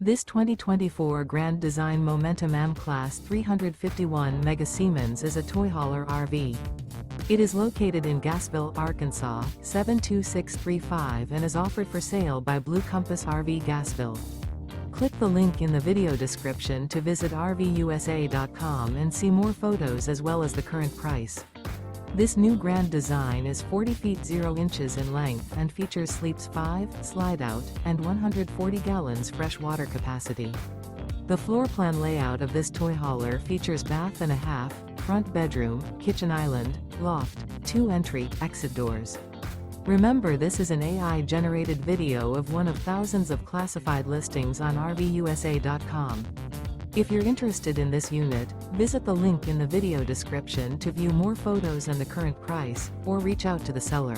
This 2024 Grand Design Momentum AM Class 351 Mega Siemens is a toy hauler RV. It is located in Gassville, Arkansas, 72635 and is offered for sale by Blue Compass RV Gassville. Click the link in the video description to visit RVUSA.com and see more photos as well as the current price. This new grand design is 40 feet 0 inches in length and features sleeps 5, slide-out, and 140 gallons fresh water capacity. The floor plan layout of this toy hauler features bath and a half, front bedroom, kitchen island, loft, 2 entry/exit doors. Remember, this is an AI-generated video of one of thousands of classified listings on RVUSA.com. If you're interested in this unit, visit the link in the video description to view more photos and the current price, or reach out to the seller.